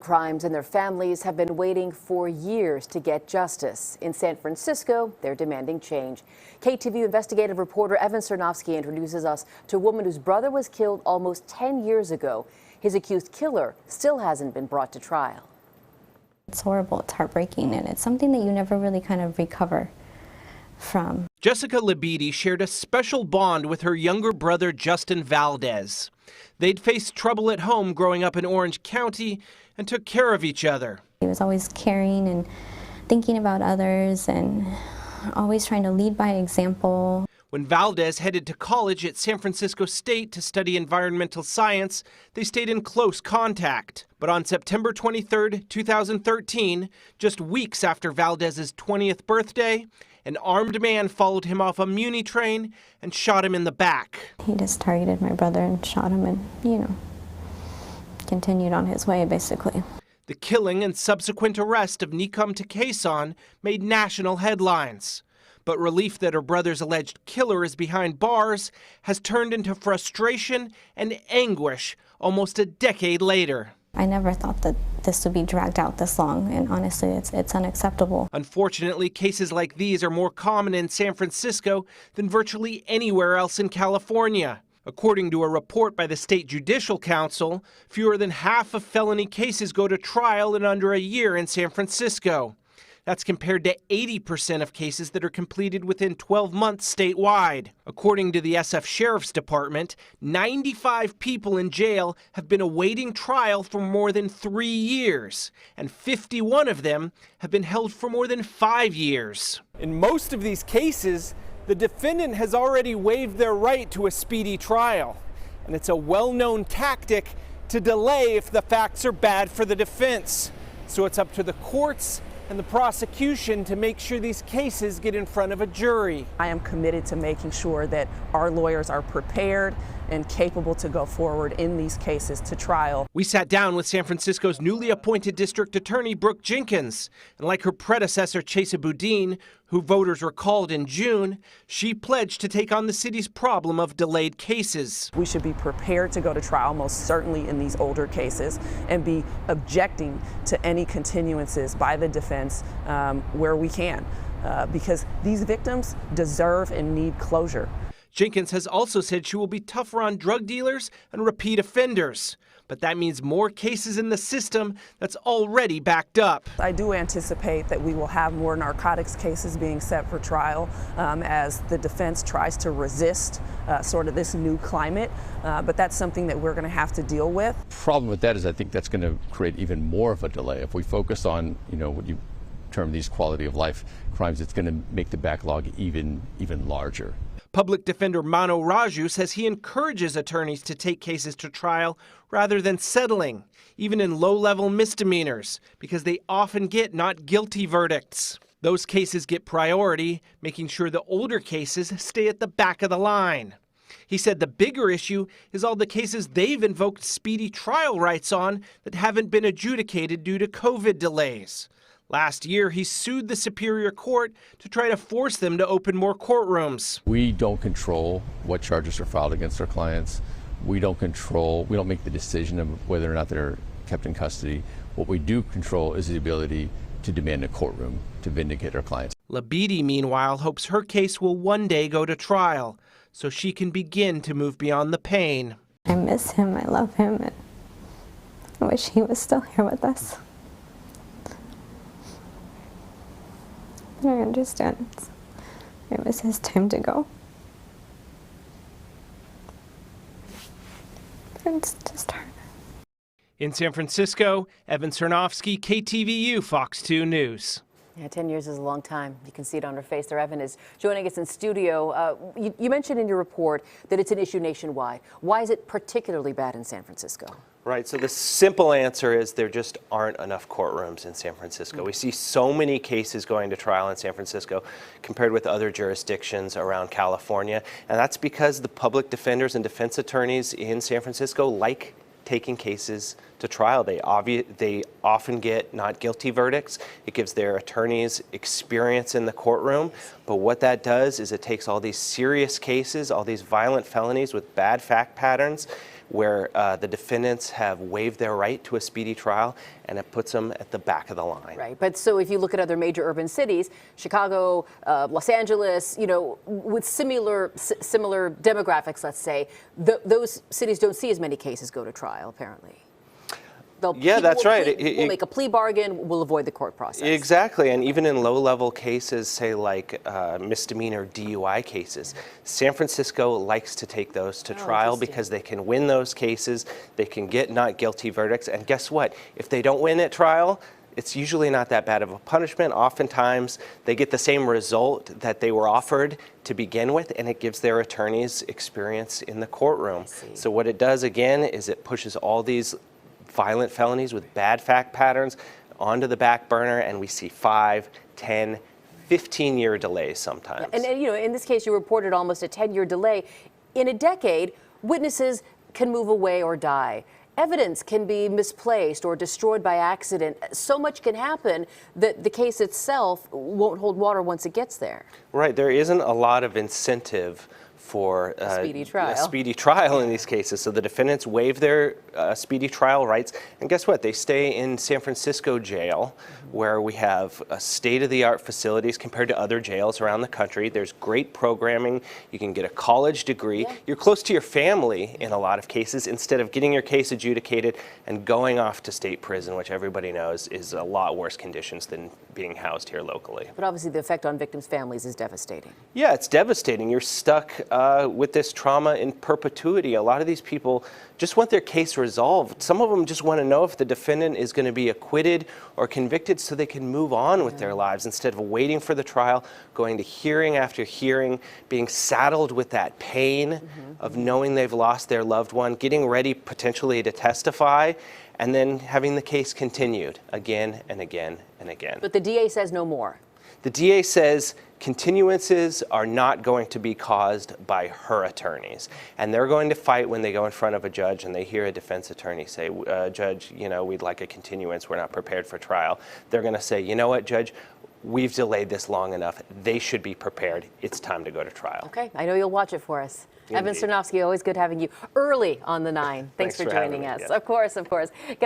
Crimes and their families have been waiting for years to get justice. In San Francisco, they're demanding change. KTVU investigative reporter Evan Sernoffsky introduces us to a woman whose brother was killed almost 10 years ago. His accused killer still hasn't been brought to trial. It's horrible, it's heartbreaking, and it's something that you never really kind of recover from. Jessica Labidi shared a special bond with her younger brother, Justin Valdez. They'd faced trouble at home growing up in Orange County and took care of each other. He was always caring and thinking about others and always trying to lead by example. When Valdez headed to college at San Francisco State to study environmental science, they stayed in close contact. But on September 23, 2013, just weeks after Valdez's 20th birthday, an armed man followed him off a Muni train and shot him in the back. He just targeted my brother and shot him and, continued on his way, basically. The killing and subsequent arrest of Nikom Takason made national headlines. But relief that her brother's alleged killer is behind bars has turned into frustration and anguish almost a decade later. I never thought that this would be dragged out this long, and honestly, it's unacceptable. Unfortunately, cases like these are more common in San Francisco than virtually anywhere else in California. According to a report by the State Judicial Council, fewer than half of felony cases go to trial in under a year in San Francisco. That's compared to 80% of cases that are completed within 12 months statewide. According to the SF Sheriff's Department, 95 people in jail have been awaiting trial for more than 3 years, and 51 of them have been held for more than 5 years. In most of these cases, the defendant has already waived their right to a speedy trial, and it's a well-known tactic to delay if the facts are bad for the defense. So it's up to the courts and the prosecution to make sure these cases get in front of a jury. I am committed to making sure that our lawyers are prepared and capable to go forward in these cases to trial. We sat down with San Francisco's newly appointed district attorney, Brooke Jenkins. And like her predecessor, Chesa Boudin, who voters recalled in June, she pledged to take on the city's problem of delayed cases. We should be prepared to go to trial, most certainly in these older cases, and be objecting to any continuances by the defense where we can, because these victims deserve and need closure. Jenkins has also said she will be tougher on drug dealers and repeat offenders. But that means more cases in the system that's already backed up. I do anticipate that we will have more narcotics cases being set for trial as the defense tries to resist sort of this new climate. But that's something that we're going to have to deal with. The problem with that is I think that's going to create even more of a delay. If we focus on, what you term these quality of life crimes, it's going to make the backlog even larger. Public Defender Mano Raju says he encourages attorneys to take cases to trial rather than settling, even in low-level misdemeanors, because they often get not guilty verdicts. Those cases get priority, making sure the older cases stay at the back of the line. He said the bigger issue is all the cases they've invoked speedy trial rights on that haven't been adjudicated due to COVID delays. Last year, he sued the Superior Court to try to force them to open more courtrooms. We don't control what charges are filed against our clients. We don't make the decision of whether or not they're kept in custody. What we do control is the ability to demand a courtroom to vindicate our clients. Labidi, meanwhile, hopes her case will one day go to trial so she can begin to move beyond the pain. I miss him, I love him, and I wish he was still here with us. I understand. It was his time to go. But it's just hard. In San Francisco, Evan Sernoffsky, KTVU, Fox 2 News. Yeah, 10 years is a long time. You can see it on her face there. Evan is joining us in studio. You mentioned in your report that it's an issue nationwide. Why is it particularly bad in San Francisco? Right, so the simple answer is there just aren't enough courtrooms in San Francisco. We see so many cases going to trial in San Francisco compared with other jurisdictions around California, and that's because the public defenders and defense attorneys in San Francisco like taking cases to trial. They often get not guilty verdicts. It gives their attorneys experience in the courtroom. But what that does is it takes all these serious cases, all these violent felonies with bad fact patterns, where the defendants have waived their right to a speedy trial, and it puts them at the back of the line. Right, but so if you look at other major urban cities, Chicago, Los Angeles, you know, with similar demographics, let's say, those cities don't see as many cases go to trial, apparently. That's right. We'll make a plea bargain, we'll avoid the court process. Exactly, and even in low-level cases, say like misdemeanor DUI cases, San Francisco likes to take those to trial because they can win those cases, they can get not guilty verdicts, and guess what? If they don't win at trial, it's usually not that bad of a punishment. Oftentimes, they get the same result that they were offered to begin with, and it gives their attorneys experience in the courtroom. So what it does, again, is it pushes all these violent felonies with bad fact patterns onto the back burner, and we see 5, 10, 15-year delays sometimes. And you know, in this case, you reported almost a 10-year delay. In a decade, witnesses can move away or die. Evidence can be misplaced or destroyed by accident. So much can happen that the case itself won't hold water once it gets there. Right, there isn't a lot of incentive for a speedy trial in these cases. So the defendants waive their speedy trial rights, and guess what? They stay in San Francisco jail, where we have state-of-the-art facilities compared to other jails around the country. There's great programming. You can get a college degree. You're close to your family in a lot of cases, instead of getting your case adjudicated and going off to state prison, which everybody knows is a lot worse conditions than being housed here locally. But obviously the effect on victims' families is devastating. Yeah, it's devastating. You're stuck with this trauma in perpetuity. A lot of these people just want their case resolved. Some of them just want to know if the defendant is going to be acquitted or convicted so they can move on with their lives instead of waiting for the trial, going to hearing after hearing, being saddled with that pain of knowing they've lost their loved one, getting ready potentially to testify, and then having the case continued again and again and again. But the DA says no more. The DA says continuances are not going to be caused by her attorneys. And they're going to fight when they go in front of a judge and they hear a defense attorney say, Judge, you know, we'd like a continuance. We're not prepared for trial. They're going to say, you know what, Judge, we've delayed this long enough. They should be prepared. It's time to go to trial. Okay, I know you'll watch it for us. Indeed. Evan Sernoffsky, always good having you early on the 9. Thanks for joining us. Yeah. Of course, of course.